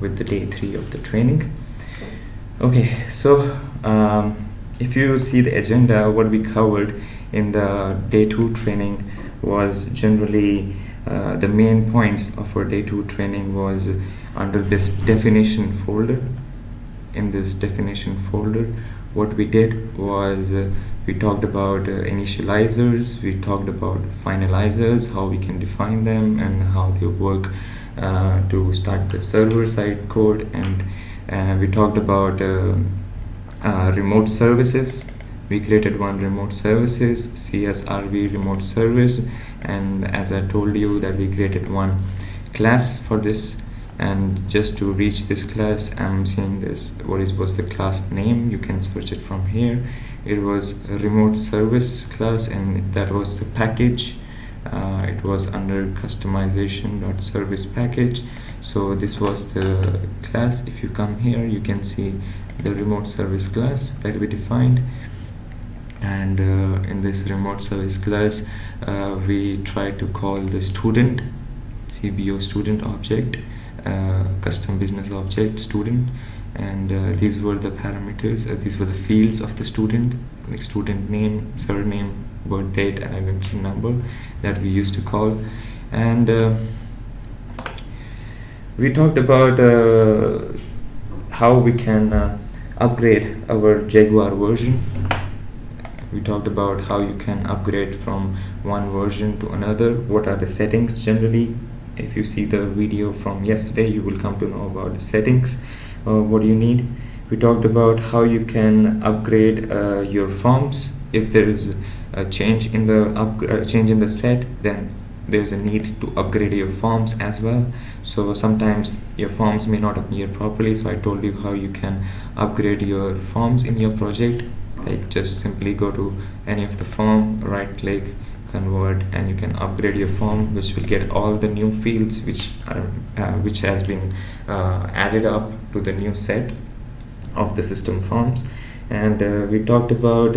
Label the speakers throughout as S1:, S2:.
S1: with the day 3 of the training. Okay, so if you see the agenda, what we covered in the day 2 training was generally the main points of our day 2 training was under this definition folder. In this definition folder, what we did was we talked about initializers, we talked about finalizers, how we can define them and how they work to start the server side code, and we talked about remote services. We created one remote services, CSRV remote service, and as I told you that we created one class for this, and just to reach this class I'm seeing this was the class name. You can search it from here. It was a remote service class, and that was the package. It was under customization.service package. So this was the class. If you come here, you can see the remote service class that we defined, and in this remote service class we try to call the student CBO student object, custom business object student, and these were the parameters, these were the fields of the student, like student name, surname, birth date, and identity number that we used to call. And we talked about how we can upgrade our Jaguar version. We talked about how you can upgrade from one version to another, what are the settings generally. If you see the video from yesterday, you will come to know about the settings, what you need. We talked about how you can upgrade your forms. If there is a change in the set, then there's a need to upgrade your forms as well. So sometimes your forms may not appear properly, so I told you how you can upgrade your forms in your project. Like just simply go to any of the form, right click, convert, and you can upgrade your form, which will get all the new fields which has been added up to the new set of the system forms. And we talked about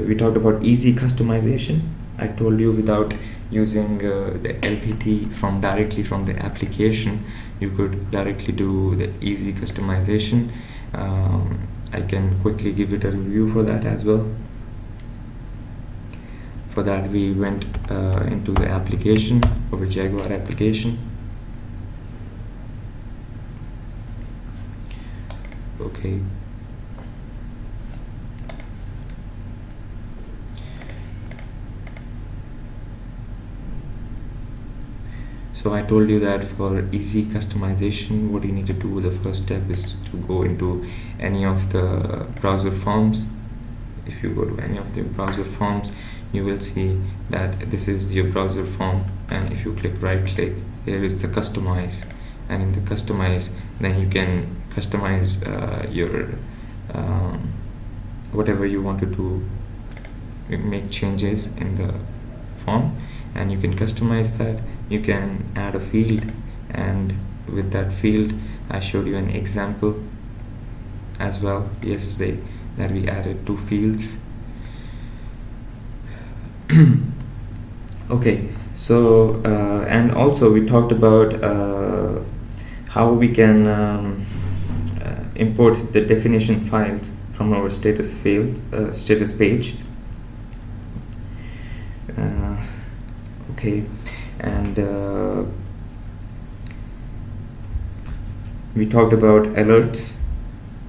S1: we talked about easy customization. I told you without using the LPT directly from the application, you could directly do the easy customization. I can quickly give it a review for that as well. For that, we went into the application, our Jaguar application. Okay. So I told you that for easy customization, what you need to do, the first step is to go into any of the browser forms. If you go to any of the browser forms, you will see that this is your browser form, and if you right click, here is the customize, and in the customize, then you can customize your whatever you want to do, make changes in the form, and you can customize that. You can add a field, and with that field I showed you an example as well yesterday that we added 2 fields. Okay, so and also we talked about how we can import the definition files from our status page. Okay, and we talked about alerts.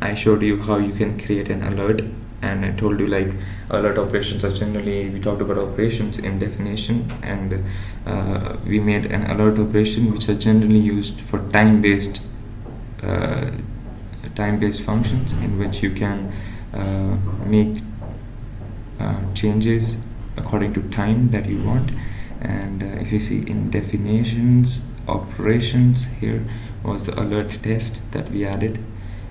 S1: I showed you how you can create an alert, and I told you like alert operations are generally, we talked about operations in definition, and we made an alert operation which are generally used for time-based functions, in which you can make changes according to time that you want. And if you see in definitions operations, here was the alert test that we added,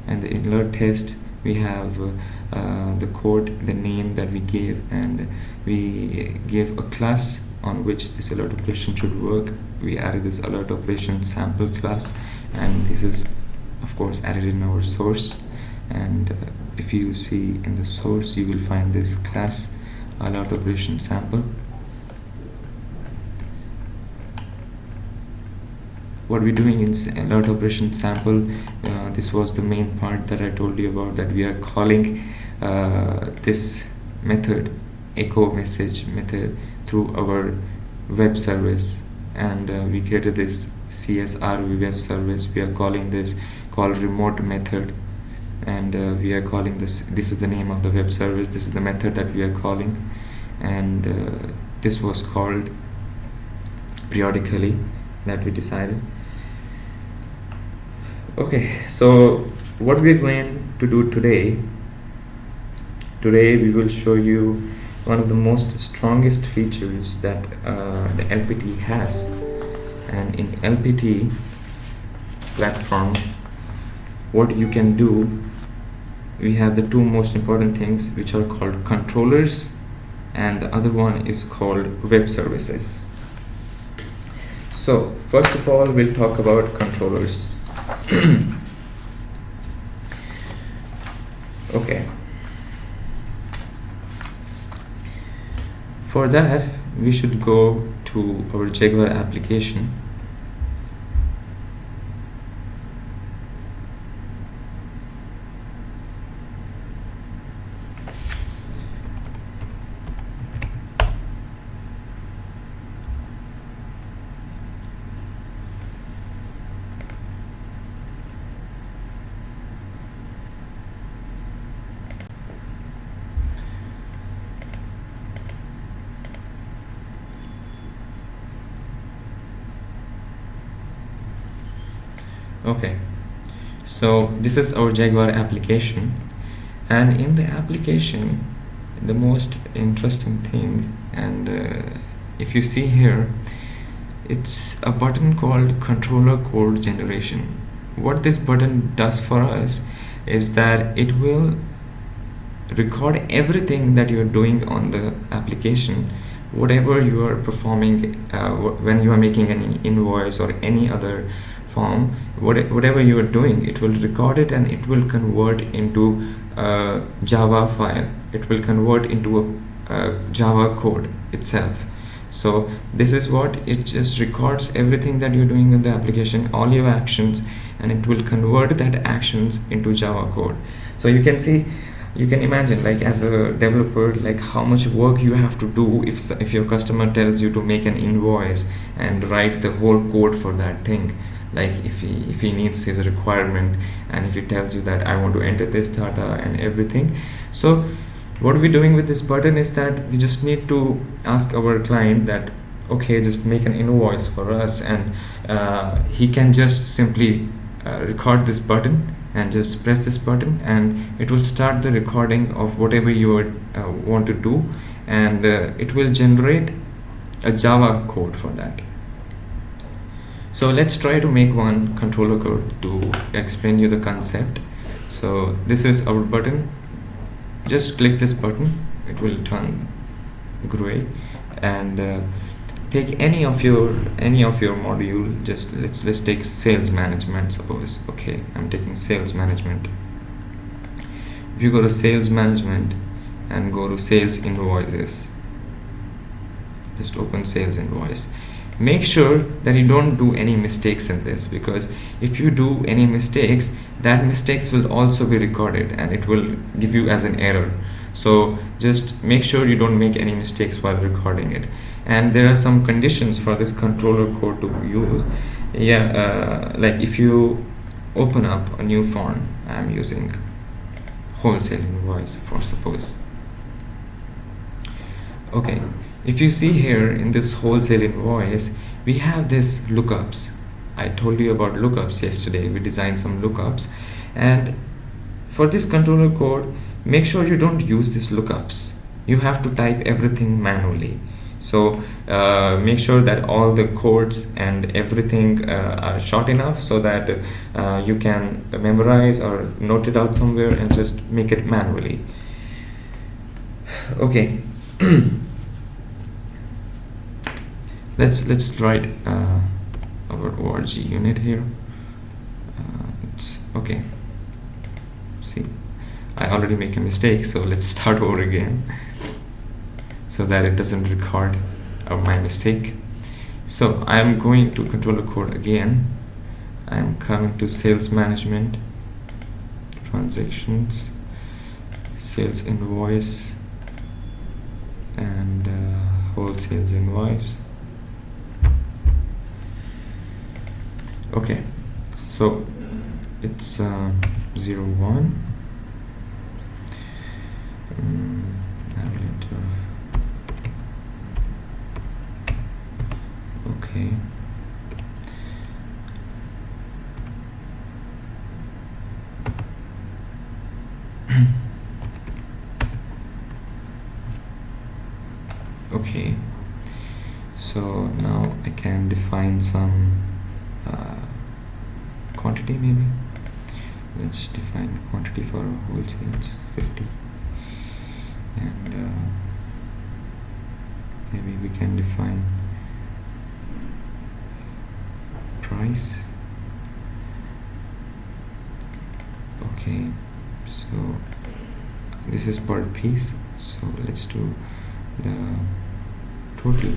S1: and the alert test we have the code, the name that we gave, and we gave a class on which this alert operation should work. We added this alert operation sample class, and this is of course added in our source. And if you see in the source, you will find this class alert operation sample. what we're doing in alert operation sample, this was the main part that I told you about, that we are calling this method, echo message method, through our web service, and we created this CSRV web service. We are calling this called remote method, and we are calling this is the name of the web service, this is the method that we are calling, and this was called periodically that we decided. Okay, so what we're going to do today we will show you one of the most strongest features that the LPT has. And in LPT platform, what you can do, we have the two most important things, which are called controllers, and the other one is called web services. So first of all, we'll talk about controllers. Okay, for that we should go to our Jaguar application. Okay, so this is our Jaguar application, and in the application, the most interesting thing, and if you see here, it's a button called controller code generation. What this button does for us is that it will record everything that you're doing on the application, whatever you are performing, when you are making any invoice or any other form, whatever you are doing, it will record it, and it will convert into a Java file. It will convert into a Java code itself. So this is what it just records, everything that you're doing in the application, all your actions, and it will convert that actions into Java code. So you can see, you can imagine, like as a developer, like how much work you have to do if your customer tells you to make an invoice and write the whole code for that thing. Like if he needs his requirement, and if he tells you that I want to enter this data and everything. So what we're doing with this button is that we just need to ask our client that, okay, just make an invoice for us, and he can just simply record this button and just press this button, and it will start the recording of whatever you want to do, and it will generate a Java code for that. So let's try to make one controller code to explain you the concept. So this is our button. Just click this button, it will turn gray, and take any of your module. Just let's take sales management, suppose. Okay, I'm taking sales management. If you go to sales management and go to sales invoices, just open sales invoice. Make sure that you don't do any mistakes in this, because if you do any mistakes, that mistakes will also be recorded and it will give you as an error. So just make sure you don't make any mistakes while recording it. And there are some conditions for this controller code to use. Like if you open up a new form, I'm using Wholesale Invoice for suppose. Okay, if you see here in this Wholesale Invoice, we have this lookups. I told you about lookups yesterday. We designed some lookups, and for this controller code, make sure you don't use these lookups. You have to type everything manually. So make sure that all the codes and everything are short enough so that you can memorize or note it out somewhere and just make it manually. Okay. Let's write our org unit here. It's okay. See, I already make a mistake, so let's start over again so that it doesn't record my mistake. So I'm going to controller code again, I'm coming to sales management, transactions, sales invoice, and wholesale invoice. Okay, so it's 01. Navigator. Okay. Okay, so now I can define some quantity. Maybe let's define the quantity for wholesales 50, and maybe we can define price. Okay, so this is per piece, so let's do the total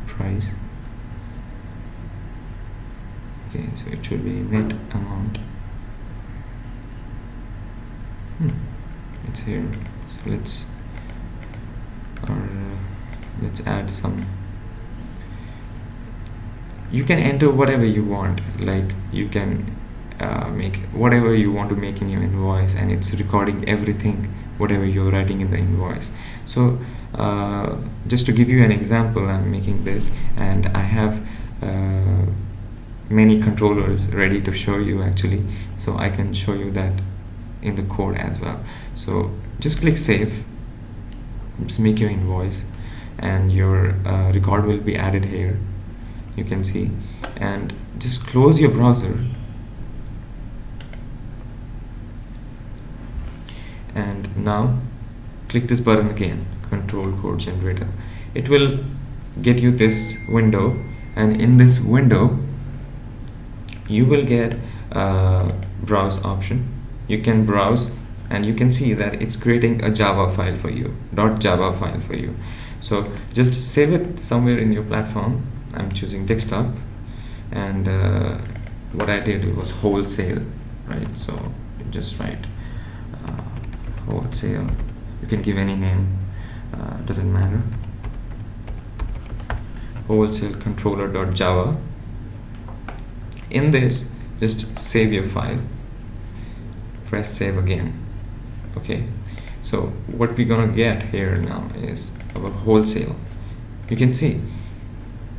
S1: price. Okay, so it should be net amount. It's here, so let's add some. You can enter whatever you want, like you can make whatever you want to make in your invoice, and it's recording everything whatever you're writing in the invoice. So just to give you an example, I'm making this, and I have many controllers ready to show you actually, so I can show you that in the code as well. So just click save, just make your invoice, and your record will be added here, you can see, and just close your browser and now click this button again, control code generator. It will get you this window, and in this window you will get a browse option. You can browse and you can see that it's creating a Java file for you, .java file for you. So just save it somewhere in your platform. I'm choosing desktop, and what I did was wholesale, right? So just write wholesale. You can give any name, doesn't matter. Wholesale controller.java. In this, just save your file, press save again. Okay, so what we're gonna get here now is our wholesale. You can see,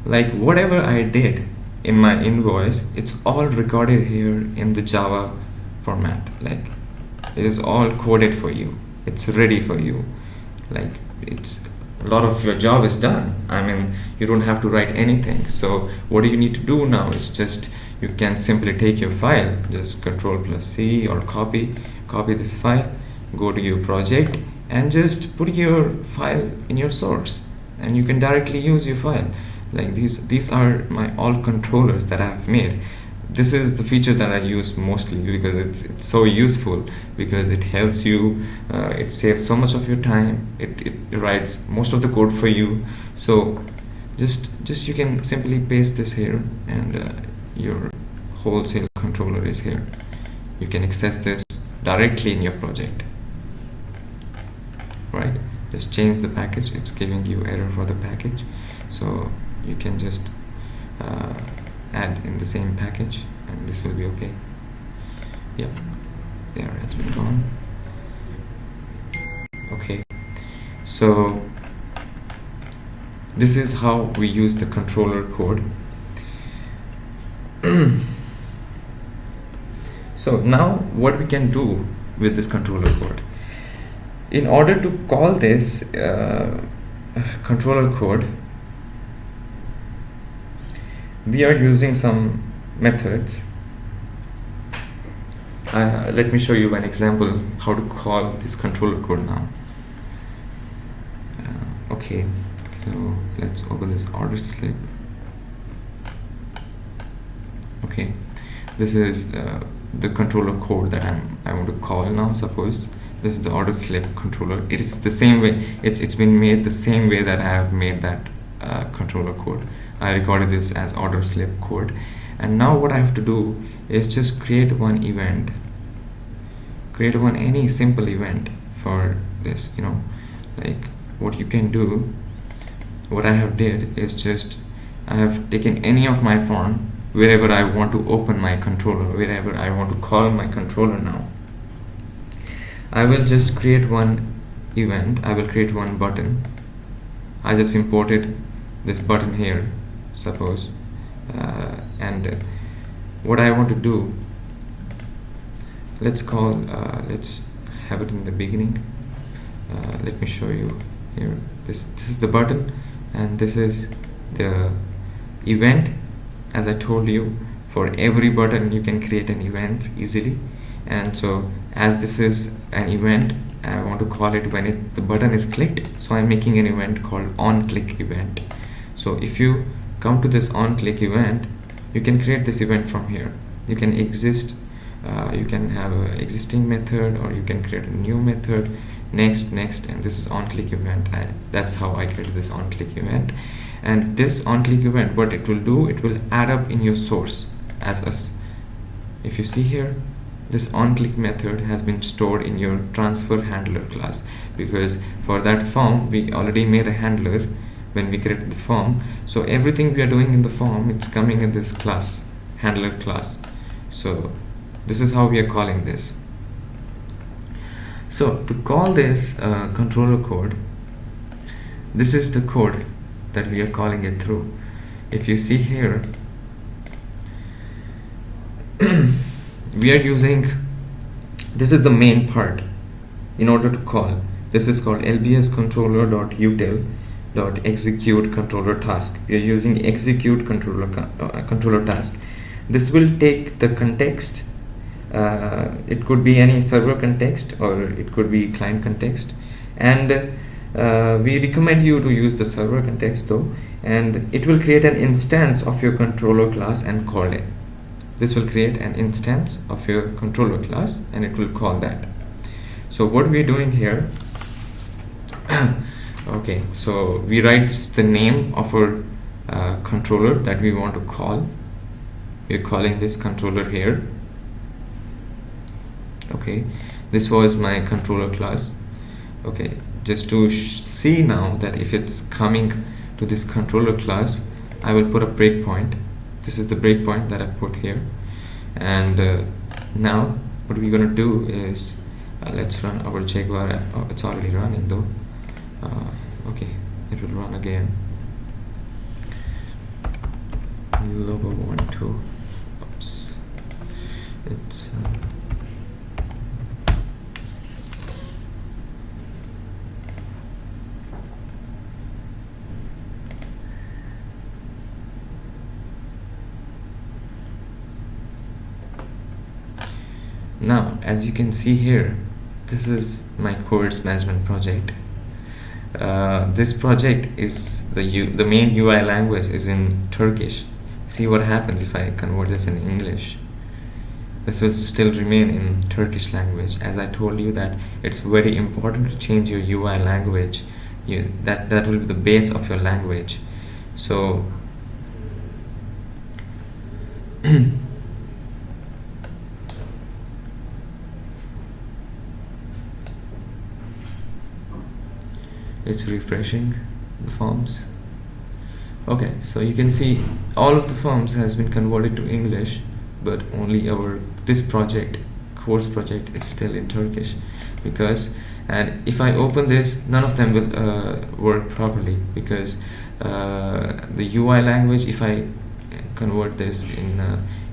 S1: like whatever I did in my invoice, it's all recorded here in the Java format. Like it is all coded for you, it's ready for you. Like it's a lot of your job is done. I mean, you don't have to write anything. So what do you need to do now is just, you can simply take your file, just Control+C or copy this file, go to your project and just put your file in your source, and you can directly use your file. Like these are my all controllers that I have made. This is the feature that I use mostly because it's so useful, because it helps you, it saves so much of your time, it writes most of the code for you. So just you can simply paste this here, and your wholesale controller is here. You can access this directly in your project, right? Just change the package. It's giving you error for the package, so you can just add in the same package, and this will be okay. Yep, there has been gone. Okay, so this is how we use the controller code. So now what we can do with this controller code, in order to call this controller code, we are using some methods. Let me show you an example how to call this controller code now. Okay, so let's open this order slip. Okay, this is the controller code that I want to call now. Suppose this is the order slip controller. It is the same way, it's been made the same way that I have made that controller code. I recorded this as order slip code, and now what I have to do is just create one event, create one any simple event for this, like what you can do, what I have did is just I have taken any of my form wherever I want to open my controller, wherever I want to call my controller. Now I will just create one event, I will create one button. I just imported this button here, suppose, and what I want to do, let's have it in the beginning. Let me show you here. This is the button, and this is the event. As I told you, for every button you can create an event easily, and so as this is an event, I want to call it when the button is clicked, so I'm making an event called on click event. So if you come to this on click event, you can create this event from here. You can you can have an existing method, or you can create a new method, next, and this is on click event. That's how I created this on click event. And this on click event, what it will do, it will add up in your source as if you see here, this on click method has been stored in your transfer handler class, because for that form we already made a handler when we created the form. So everything we are doing in the form, it's coming in this class, handler class. So this is how we are calling this. So to call this controller code, this is the code that we are calling it through. If you see here, we are using, this is the main part in order to call. This is called lbs controller.util.execute controller task. We are using execute controller task. This will take the context. It could be any server context, or it could be client context, and we recommend you to use the server context though, and it will create an instance of your controller class and call it. This will create an instance of your controller class and it will call that. So what we're doing here, okay, so we write the name of our controller that we want to call. We're calling this controller here. Okay, this was my controller class. Okay, just to see now that if it's coming to this controller class, I will put a breakpoint. This is the breakpoint that I put here. And now what we're going to do is let's run our Jaguar app. Oh, it's already running though. Okay, it will run again. Logo 1 2. Oops, it's now, as you can see here, this is my course management project. This project is the main UI language is in Turkish. See what happens if I convert this in English. This will still remain in Turkish language. As I told you that it's very important to change your UI language. That will be the base of your language. So it's refreshing the forms. Okay, so you can see all of the forms has been converted to English, but only this project, course project, is still in Turkish, because, and if I open this, none of them will work properly, because the UI language, if I convert this in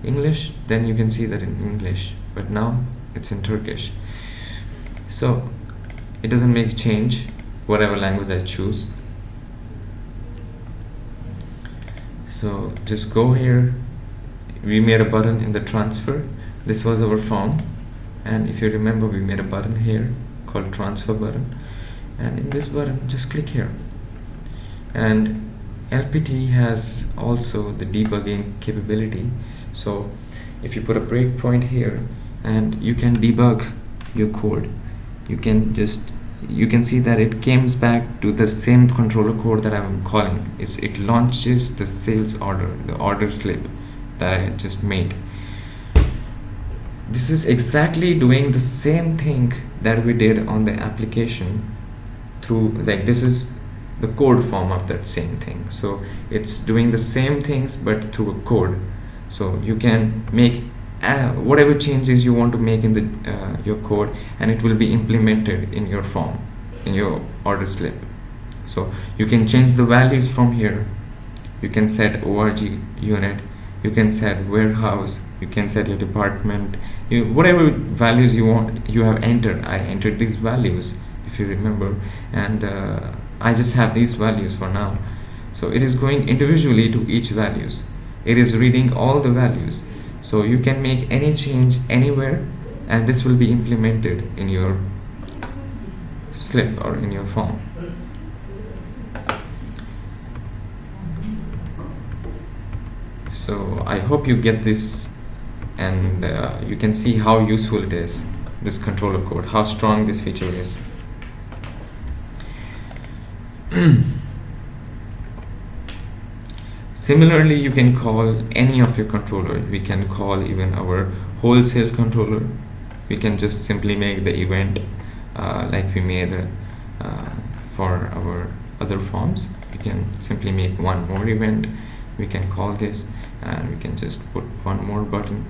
S1: English, then you can see that in English, but now it's in Turkish. So it doesn't make change whatever language I choose. So just go here. We made a button in the transfer. This was our form, and if you remember, we made a button here called transfer button, and in this button just click here. And LPT has also the debugging capability, so if you put a breakpoint here and you can debug your code, you can see that it comes back to the same controller code that I'm calling. It launches the sales order, the order slip that I just made. this is exactly doing the same thing that we did on the application through, like, this is the code form of that same thing. So it's doing the same things but through a code. So you can make whatever changes you want to make in the your code, and it will be implemented in your form, in your order slip. So you can change the values from here. You can set org unit, you can set warehouse, you can set your department, whatever values you want. You have entered, I entered these values if you remember, and I just have these values for now. So it is going individually to each values, it is reading all the values. So you can make any change anywhere, and this will be implemented in your slip or in your form. So I hope you get this, and you can see how useful it is, this controller code, how strong this feature is. Similarly, you can call any of your controller. We can call even our wholesale controller. We can just simply make the event like we made for our other forms. We can simply make one more event. We can call this, and we can just put one more button,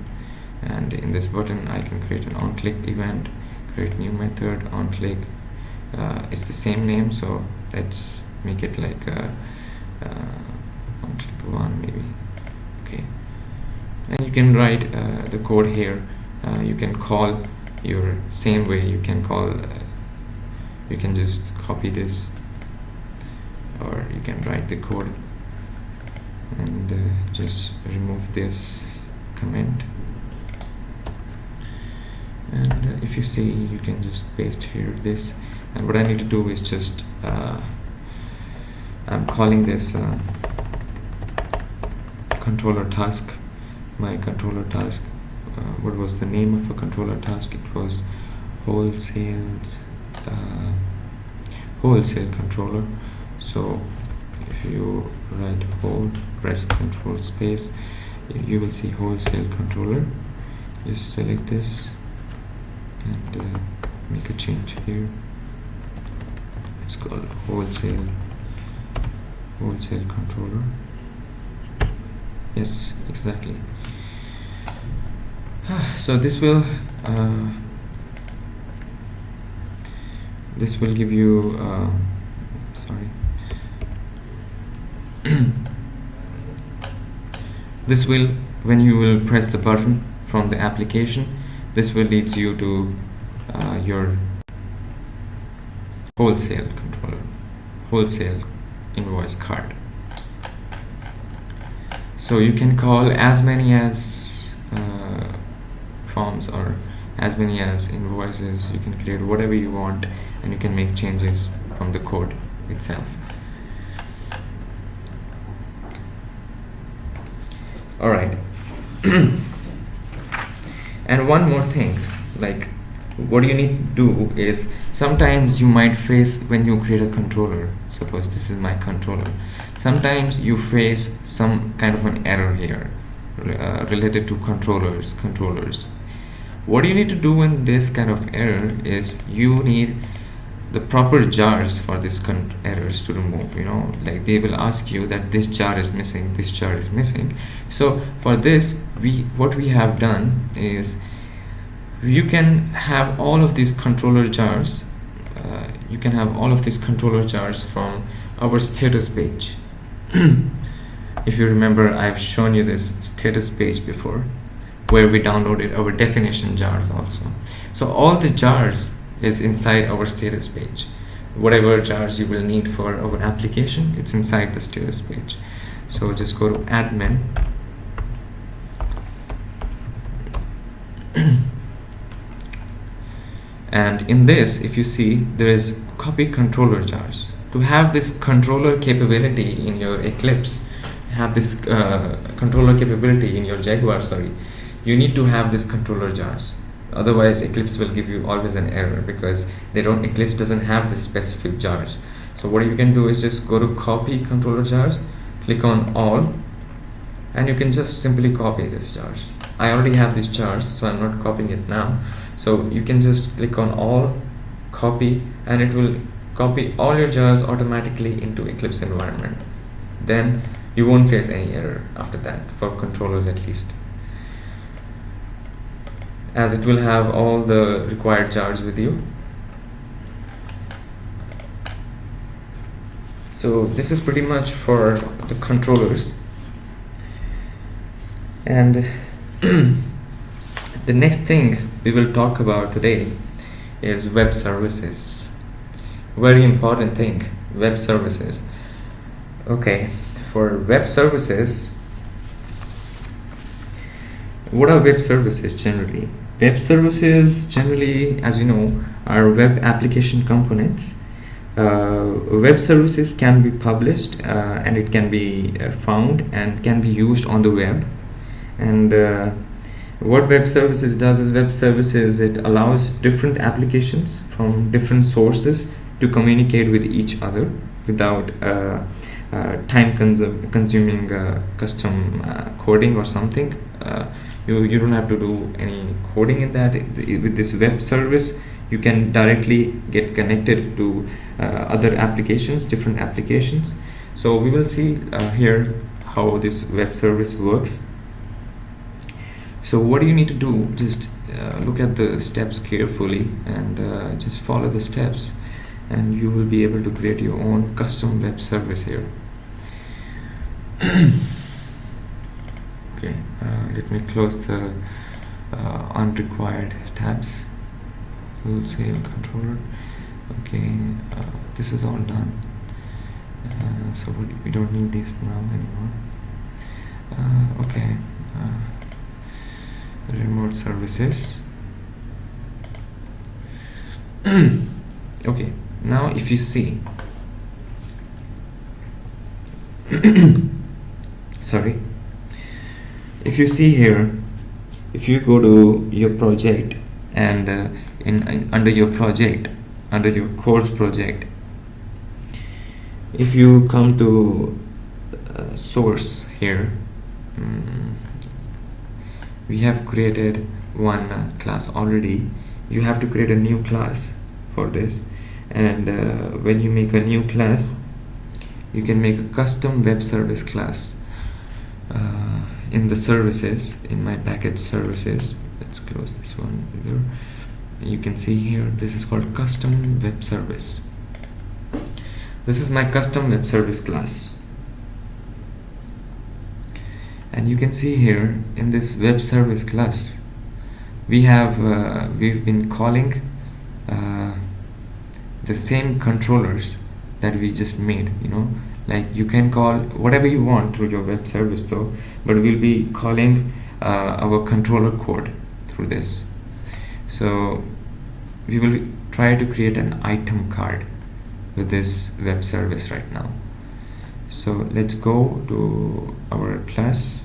S1: and in this button I can create an on-click event, create new method, on-click. It's the same name, so let's make it like on-click one maybe. Okay, and you can write the code here. You can call your same way. You can call you can just copy this, or you can write the code and just remove this comment, and if you see, you can just paste here this, and what I need to do is just I'm calling this controller task, my controller task. What was the name of a controller task? It was wholesale controller. So if you write whole, press control space, you will see wholesale controller. Just select this and make a change here. It's called wholesale controller. Yes, exactly. So this will give you sorry. This will, when you will press the button from the application, this will lead you to your wholesale controller, wholesale invoice card. So you can call as many as forms or as many as invoices. You can create whatever you want, and you can make changes from the code itself. Alright. And one more thing, like, what you need to do is, sometimes you might face, when you create a controller, suppose this is my controller, sometimes you face some kind of an error here related to controllers. What you need to do in this kind of error is, you need the proper jars for this errors to remove. You know, like they will ask you that this jar is missing, this jar is missing. So for this, what we have done is, you can have all of these controller jars. You can have all of these controller jars from our status page. If you remember, I've shown you this status page before, where we downloaded our definition jars also. So all the jars is inside our status page. Whatever jars you will need for our application, it's inside the status page. So just go to admin, and in this, if you see, there is copy controller jars. To have this controller capability in your Eclipse, have this controller capability in your Jaguar, you need to have this controller jars. Otherwise, Eclipse will give you always an error, because Eclipse doesn't have the specific jars. So what you can do is just go to copy controller jars, click on all, and you can just simply copy these jars. I already have these jars, so I'm not copying it now. So you can just click on all, copy, and it will copy all your jars automatically into Eclipse environment. Then you won't face any error after that, for controllers at least, as it will have all the required jars with you. So this is pretty much for the controllers. And the next thing we will talk about today is web services. Very important thing, web services. Okay, for web services, what are web services generally? Web services generally, as you know, are web application components. Web services can be published and it can be found and can be used on the web. And what web services does is, web services, it allows different applications from different sources to communicate with each other without time consuming custom coding or something. You don't have to do any coding in that. With this web service, you can directly get connected to other applications, different applications. So we will see here how this web service works. So what do you need to do? Just look at the steps carefully and just follow the steps, and you will be able to create your own custom web service here. Okay, let me close the unrequired tabs. Wholesale controller. Okay, this is all done. So we don't need this now anymore. Okay, remote services. Okay, now if you see, sorry, if you see here, if you go to your project and under your project, under your course project, if you come to source here, we have created one class already. You have to create a new class for this, and when you make a new class, you can make a custom web service class in the services, in my package services. Let's close this one either. You can see here, this is called custom web service. This is my custom web service class, and you can see here in this web service class, we've been calling the same controllers that we just made. Like, you can call whatever you want through your web service though, but we'll be calling our controller code through this. So we will try to create an item card with this web service right now. So let's go to our class.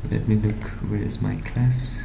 S1: Let me look, where is my class?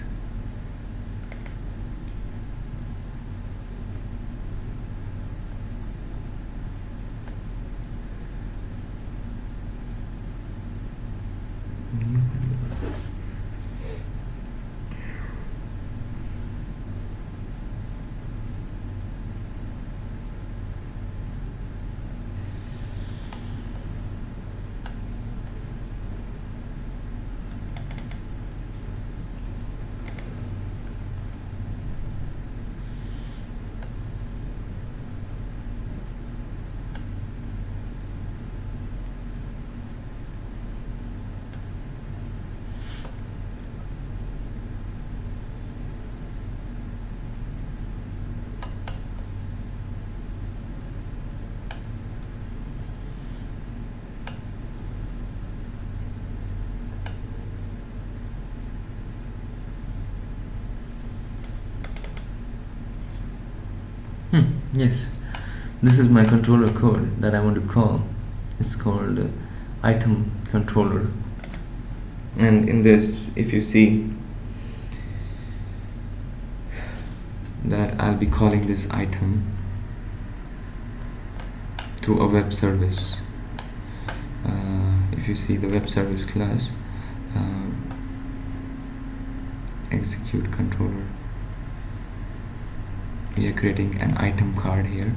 S1: Yes, this is my controller code that I want to call. It's called item controller. And in this, if you see that I'll be calling this item through a web service. If you see the web service class, execute controller, we are creating an item card here.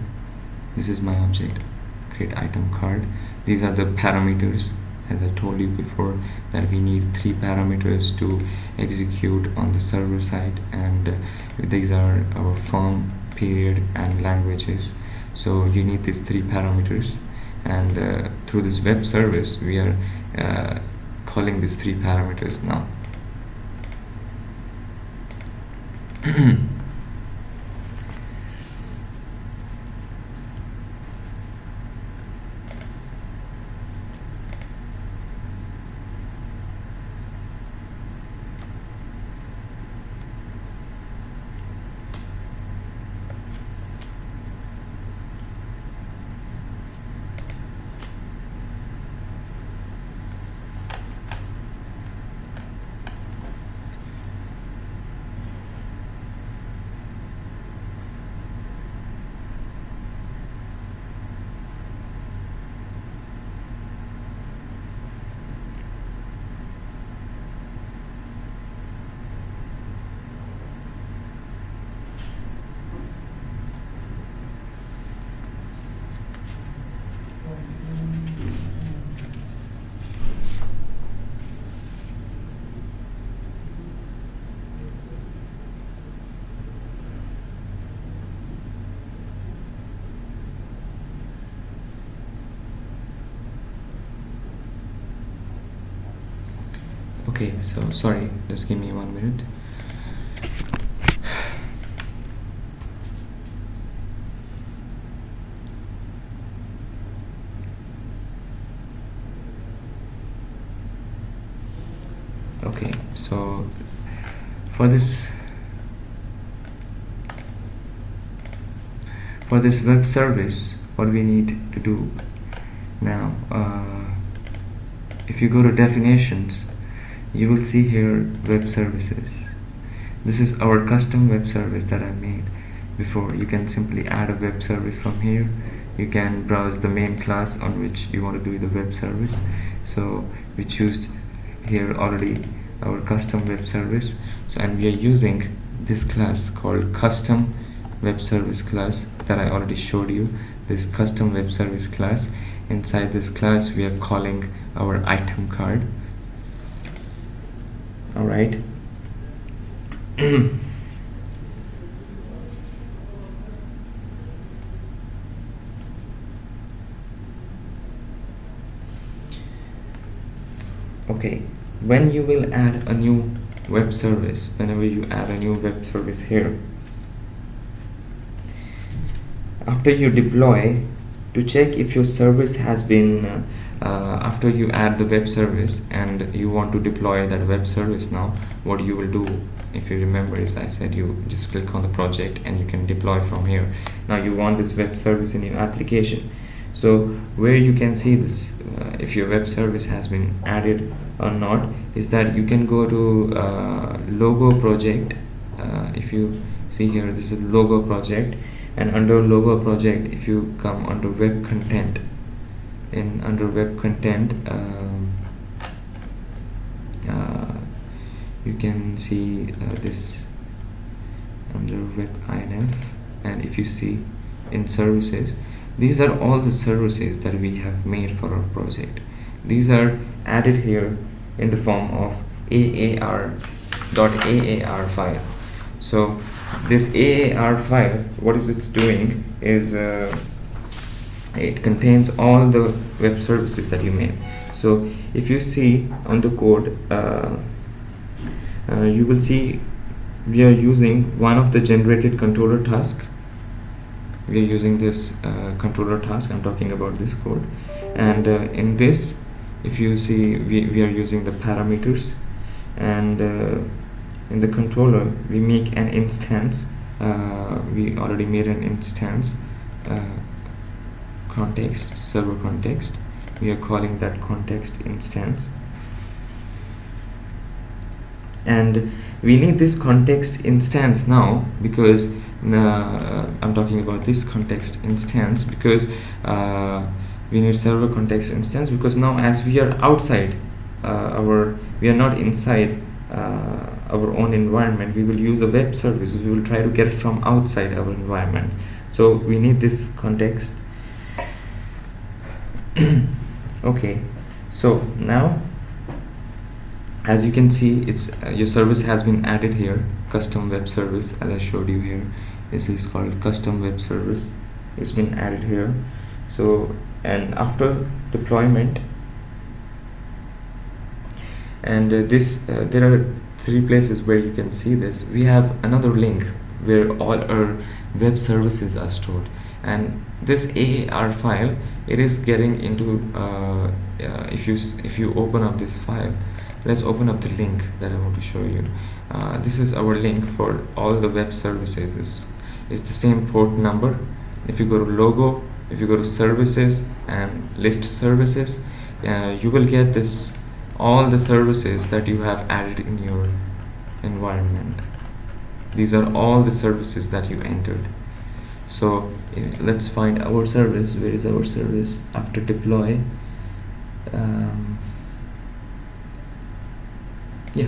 S1: This is my object, create item card. These are the parameters, as I told you before, that we need 3 parameters to execute on the server side, and these are our form, period, and languages. So you need these 3 parameters, and through this web service we are calling these 3 parameters now. Okay, so sorry, just give me 1 minute. Okay, so for this web service, what we need to do now, if you go to definitions, you will see here web services. This is our custom web service that I made before. You can simply add a web service from here. You can browse the main class on which you want to do the web service. So we choose here already our custom web service. So, and we are using this class called custom web service class that I already showed you. This custom web service class. Inside this class we are calling our item card. All right. Okay, when you will add a new web service, whenever you add a new web service here, after you deploy, to check if your service has been after you add the web service and you want to deploy that web service now, what you will do, if you remember, is I said you just click on the project and you can deploy from here. Now you want this web service in your application. So where you can see this, if your web service has been added or not, is that you can go to logo project. If you see here, this is logo project, and under logo project, if you come under web content, under web content, you can see this under web INF, and if you see in services, these are all the services that we have made for our project. These are added here in the form of AAR.AAR file. So this AAR file, what is it doing is it contains all the web services that you made. So if you see on the code, you will see we are using one of the generated controller task. We are using this controller task. I'm talking about this code, and in this, if you see, we are using the parameters, and in the controller we make an instance we already made an instance context, server context. We are calling that context instance, and we need this context instance now because I'm talking about this context instance because we need server context instance because now as we are outside we are not inside our own environment. We will use a web service. We will try to get it from outside our environment, so we need this context. Okay, so now as you can see, it's your service has been added here, custom web service, as I showed you here. This is called custom web service. It's been added here. So, and after deployment, and there are 3 places where you can see this. We have another link where all our web services are stored, and this AAR file, it is getting into if you open up this file, let's open up the link that I want to show you. This is our link for all the web services. It's the same port number. If you go to logo, if you go to services and list services, you will get this all the services that you have added in your environment. These are all the services that you entered. So let's find our service. Where is our service after deploy? Yeah,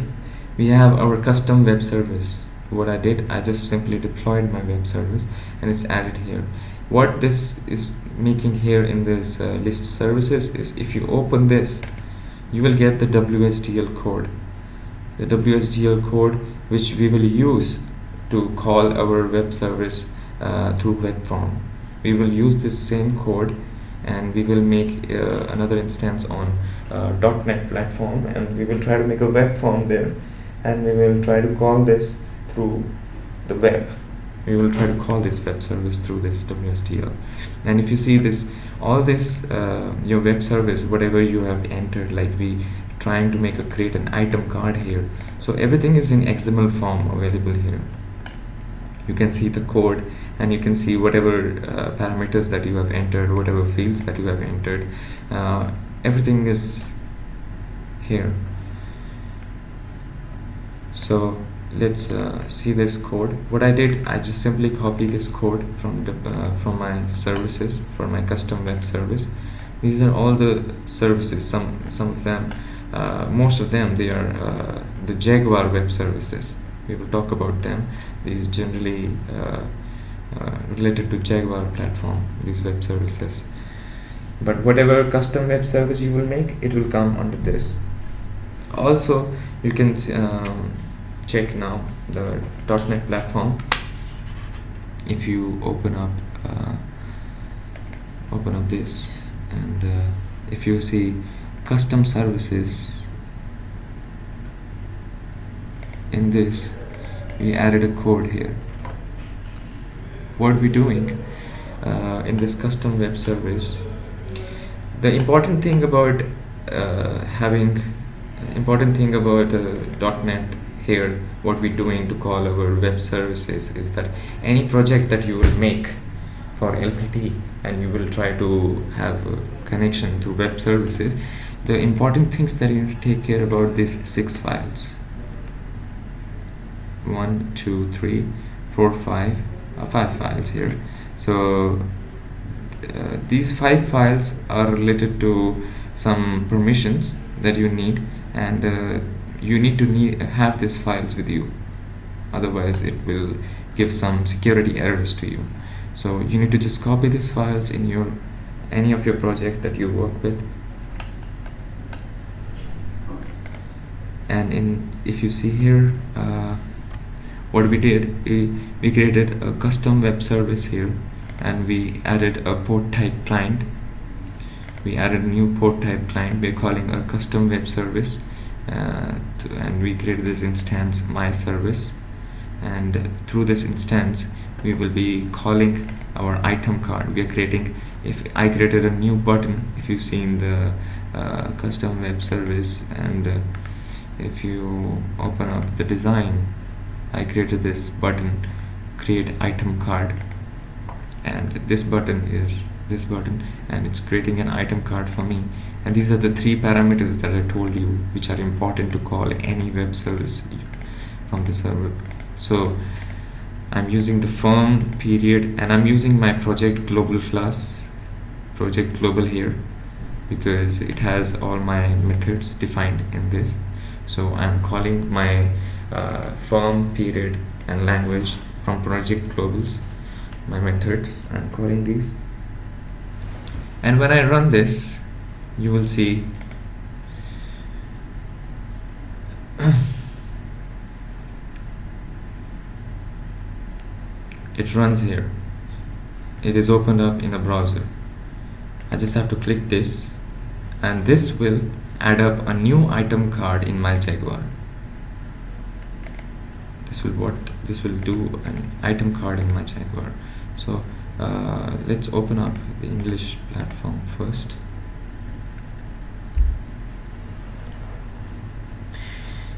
S1: we have our custom web service. What I did, I just simply deployed my web service and it's added here. What this is making here in this list services is, if you open this, you will get the WSDL code. The WSDL code which we will use to call our web service through web form. We will use this same code and we will make another instance on .NET platform, and we will try to make a web form there, and we will try to call this through the web. We will try to call this web service through this WSDL. And if you see this, all this your web service, whatever you have entered, like we trying to create an item card here, so everything is in XML form available here. You can see the code and you can see whatever parameters that you have entered, whatever fields that you have entered, everything is here. So let's see this code. What I did, I just simply copied this code from my services for my custom web service. These are all the services. Some of them, most of them, they are the Jaguar web services. We will talk about them. These generally related to Jaguar platform, these web services. But whatever custom web service you will make, it will come under this. Also, you can check now the .NET platform. If you open up this, and if you see custom services, in this we added a code here. What we're doing in this custom web service, the important thing about .NET here, what we're doing to call our web services, is that any project that you will make for LPT and you will try to have a connection to web services, the important things that you need to take care about these 6 files. 1, 2, 3, 4, 5, 5 files here. So these 5 files are related to some permissions that you need, and you need to have these files with you, otherwise it will give some security errors to you. So you need to just copy these files in any of your project that you work with, and if you see here, what we did, we created a custom web service here, and we added a port type client. We added a new port type client. We're calling our custom web service, and we created this instance my service, and through this instance we will be calling our item card. We are creating, if I created a new button, if you've seen the custom web service, and if you open up the design, I created this button create item card, and this button is this button, and it's creating an item card for me. And these are the three parameters that I told you, which are important to call any web service from the server. So I'm using the firm period, and I'm using my project global class, project global here, because it has all my methods defined in this. So I'm calling my firm period and language from project globals, my methods. I'm calling these, and when I run this, you will see it runs here. It is opened up in the browser. I just have to click this, and this will add up a new item card in my Jaguar. This will do an item card in my Jaguar. So let's open up the English platform first.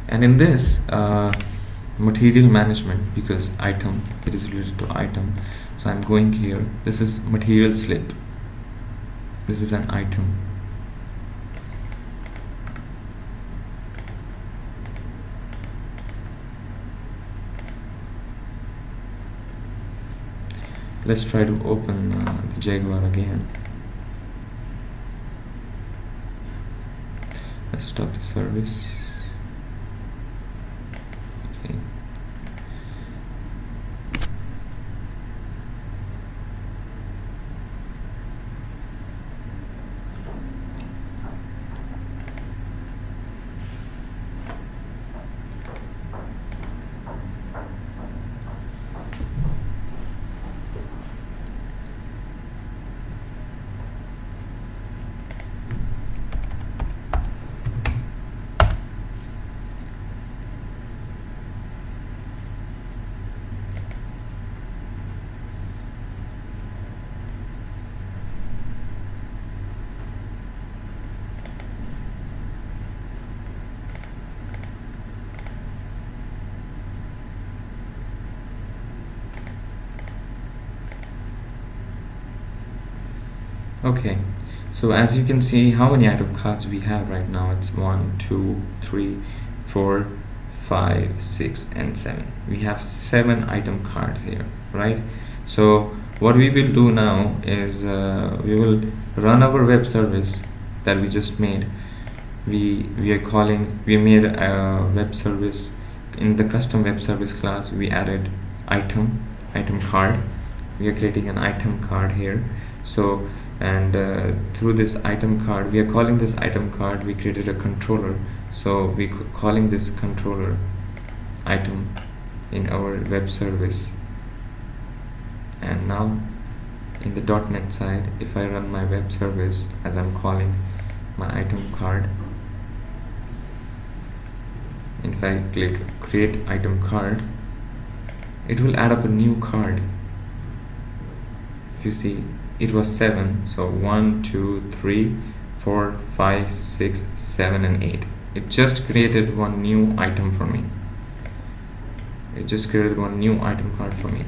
S1: And in this material management, because item, it is related to item, so I'm going here. This is material slip. This is an item. Let's try to open the Jaguar again. Let's stop the service. Okay. Okay, so as you can see, how many item cards we have right now? It's 1, 2, 3, 4, 5, 6, and 7. We have 7 item cards here, right? So what we will do now is we will run our web service that we just made. We made a web service. In the custom web service class, we added item card. We are creating an item card here. So and through this item card, we are calling this item card, we created a controller. So we calling this controller item in our web service. And now in the .NET side, if I run my web service as I'm calling my item card, if I click create item card, it will add up a new card. If you see, it was 7, so 1, 2, 3, 4, 5, 6, 7, and 8. It just created one new item for me. It just created one new item card for me.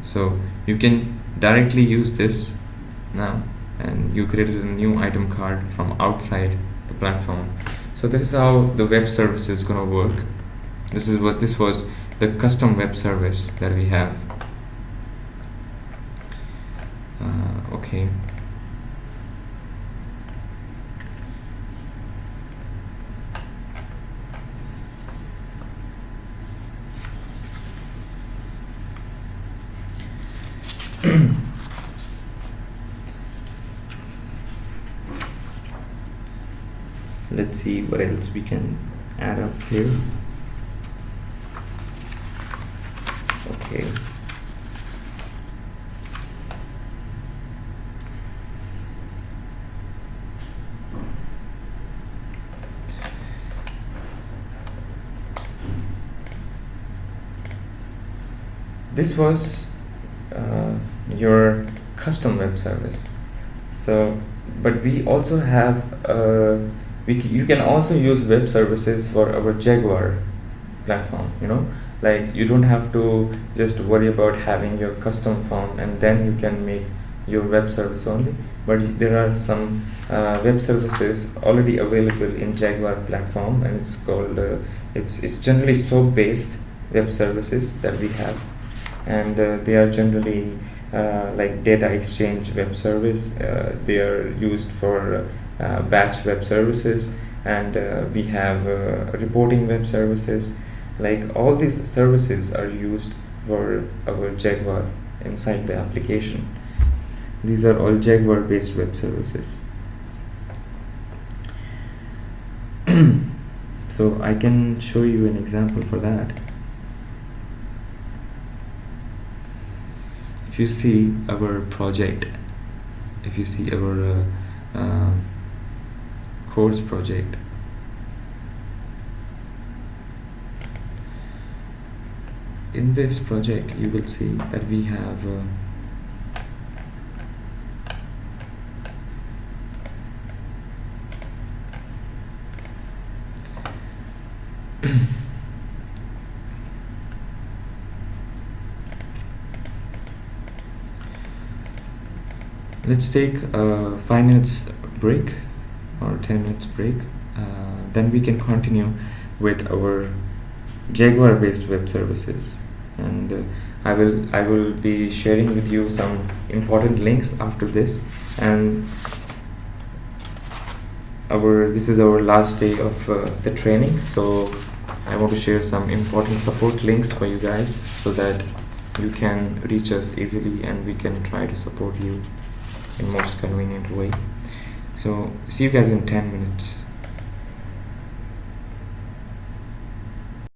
S1: So you can directly use this now, and you created a new item card from outside the platform. So this is how the web service is gonna work. This was the custom web service that we have. Okay. Let's see what else we can add up here. Okay. This was your custom web service. So, but we also have you can also use web services for our Jaguar platform. Like, you don't have to just worry about having your custom form and then you can make your web service only, but there are some web services already available in Jaguar platform, and it's called it's generally SOAP based web services that we have, and they are generally like data exchange web service. They are used for batch web services, and we have reporting web services. Like, all these services are used for our Jaguar inside the application. These are all Jaguar based web services. So I can show you an example for that. If you see our project, if you see our course project, in this project you will see that we have let's take a 5 minutes break or 10 minutes break, then we can continue with our Jaguar based web services, and I will be sharing with you some important links after this. And this is our last day of the training, so I want to share some important support links for you guys so that you can reach us easily and we can try to support you in most convenient way. So see you guys in 10 minutes.